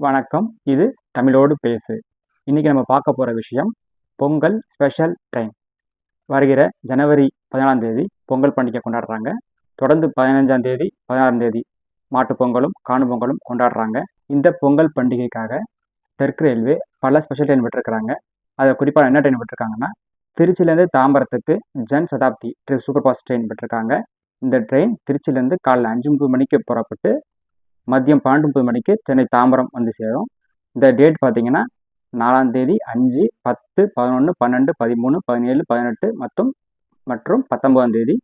வணக்கம். இது தமிழோடு பேசு. இன்னைக்கு நம்ம பார்க்க போகிற விஷயம் பொங்கல் ஸ்பெஷல் ட்ரெயின். வருகிற ஜனவரி 14ஆம் தேதி பொங்கல் பண்டிகை கொண்டாடுறாங்க. தொடர்ந்து 15ஆம் தேதி 16ஆம் தேதி மாட்டுப் பொங்கலும் காணும் பொங்கலும் கொண்டாடுறாங்க. இந்த பொங்கல் பண்டிகைக்காக தெற்கு ரயில்வே பல ஸ்பெஷல் ட்ரெயின் விட்டுருக்குறாங்க. அதில் குறிப்பாக என்ன ட்ரெயின் விட்டுருக்காங்கன்னா, திருச்சியிலேருந்து தாம்பரத்துக்கு Jan Shatabdi super fast train விட்டுருக்காங்க. இந்த ட்ரெயின் திருச்சியிலேருந்து காலைல 5:30 மணிக்கு புறப்பட்டு மதியம் 12:30 மணிக்கு சென்னை தாம்பரம் வந்து சேரும். இந்த டேட் பார்த்தீங்கன்னா 4ஆம் தேதி 5, 10, 11, 12, 13, 17, 18 மற்றும் 19ஆம் தேதி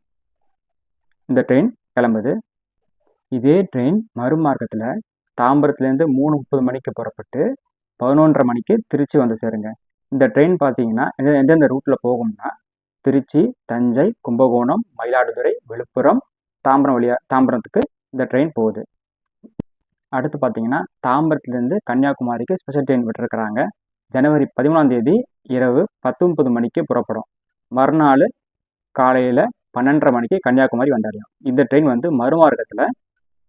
இந்த ட்ரெயின் கிளம்புது. இதே ட்ரெயின் மறுமார்க்கத்தில் தாம்பரத்துலேருந்து 3:30 மணிக்கு புறப்பட்டு 11:30 மணிக்கு திருச்சி வந்து சேருங்க. இந்த ட்ரெயின் பார்த்தீங்கன்னா எந்தெந்த ரூட்டில் போகும்னா, திருச்சி, தஞ்சை, கும்பகோணம், மயிலாடுதுறை, விழுப்புரம், தாம்பரத்துக்கு இந்த ட்ரெயின் போகுது. அடுத்து பார்த்தீங்கன்னா, தாம்பரத்துலேருந்து கன்னியாகுமரிக்கு ஸ்பெஷல் ட்ரெயின் விட்டுருக்குறாங்க. ஜனவரி 13ஆம் தேதி இரவு 10:30 மணிக்கு புறப்படும். மறுநாள் காலையில் 12:30 மணிக்கு கன்னியாகுமரி வந்தடையும். இந்த ட்ரெயின் வந்து மறுமார்க்கத்தில்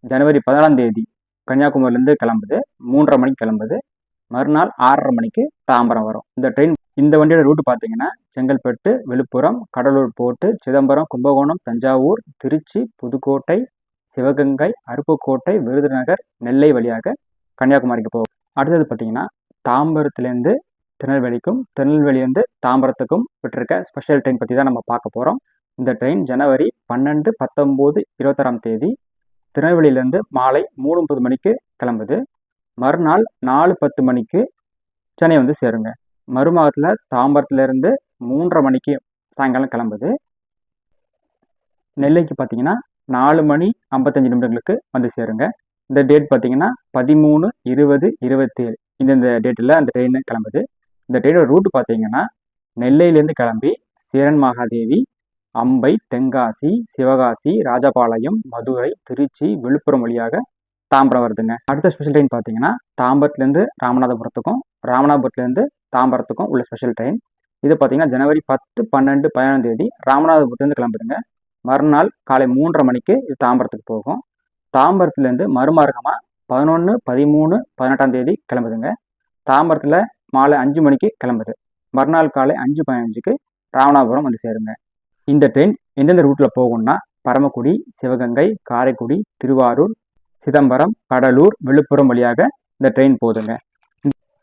ஜனவரி 16ஆம் தேதி கன்னியாகுமரியிலேருந்து கிளம்புது. 3:30 மணிக்கு கிளம்புது. மறுநாள் 6:30 மணிக்கு தாம்பரம் வரும். இந்த வண்டியோட ரூட்டு பார்த்தீங்கன்னா, செங்கல்பட்டு, விழுப்புரம், கடலூர் போர்ட்டு, சிதம்பரம், கும்பகோணம், தஞ்சாவூர், திருச்சி, புதுக்கோட்டை, சிவகங்கை, அருப்புக்கோட்டை, விருதுநகர், நெல்லை வழியாக கன்னியாகுமரிக்கு போகும். அடுத்தது பார்த்தீங்கன்னா, தாம்பரத்துலேருந்து திருநெல்வேலிக்கும், திருநெல்வேலியிலேருந்து தாம்பரத்துக்கும் விட்டுருக்க ஸ்பெஷல் ட்ரெயின் பற்றி தான் நம்ம பார்க்க போகிறோம். இந்த ட்ரெயின் ஜனவரி 12, 19, 26ஆம் தேதி திருநெல்வேலியிலேருந்து மாலை 3:30 மணிக்கு கிளம்புது. மறுநாள் 4:10 மணிக்கு சென்னை வந்து சேருங்க. மறுமாதத்தில் தாம்பரத்துலேருந்து 3:30 மணிக்கு சாயங்காலம் கிளம்புது. நெல்லைக்கு பார்த்தீங்கன்னா 4 மணி 55 நிமிடங்களுக்கு வந்து சேருங்க. இந்த டேட் பார்த்தீங்கன்னா 13, 20, 27 இந்த டேட்டில் அந்த ட்ரெயின் கிளம்புது. இந்த ட்ரெயினோட ரூட்டு பார்த்தீங்கன்னா, நெல்லையிலேருந்து கிளம்பி சேரன் மகாதேவி, அம்பை, தென்காசி, சிவகாசி, ராஜபாளையம், மதுரை, திருச்சி, விழுப்புரம் வழியாக தாம்பரம் வருதுங்க. அடுத்த ஸ்பெஷல் ட்ரெயின் பார்த்தீங்கன்னா, தாம்பரத்துலேருந்து ராமநாதபுரத்துக்கும், ராமநாதபுரத்துலேருந்து தாம்பரத்துக்கும் உள்ள ஸ்பெஷல் ட்ரெயின். இது பார்த்தீங்கன்னா ஜனவரி 10, 12, 17ஆம் தேதி ராமநாதபுரத்துலேருந்து கிளம்புதுங்க. மறுநாள் காலை 3:30 மணிக்கு இது தாம்பரத்துக்கு போகும். தாம்பரத்துலேருந்து மறுமார்க்கமாக 11, 13, 18ஆம் தேதி கிளம்புதுங்க. தாம்பரத்தில் மாலை 5 மணிக்கு கிளம்புது. மறுநாள் காலை 5:15க்கு ராமநாதபுரம் வந்து சேருங்க. இந்த ட்ரெயின் எந்தெந்த ரூட்டில் போகும்னா, பரமக்குடி, சிவகங்கை, காரைக்குடி, திருவாரூர், சிதம்பரம், கடலூர், விழுப்புரம் வழியாக இந்த ட்ரெயின் போகுதுங்க.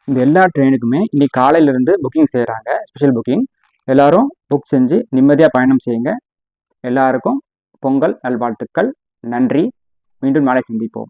இந்த எல்லா ட்ரெயினுக்குமே இன்னைக்கு காலையிலேருந்து புக்கிங் செய்கிறாங்க. Special booking. எல்லாரும் புக் செஞ்சு நிம்மதியாக பயணம் செய்யுங்க. எல்லாருக்கும் பொங்கல் நல்வாழ்த்துக்கள். நன்றி. மீண்டும் நாளை சந்திப்போம்.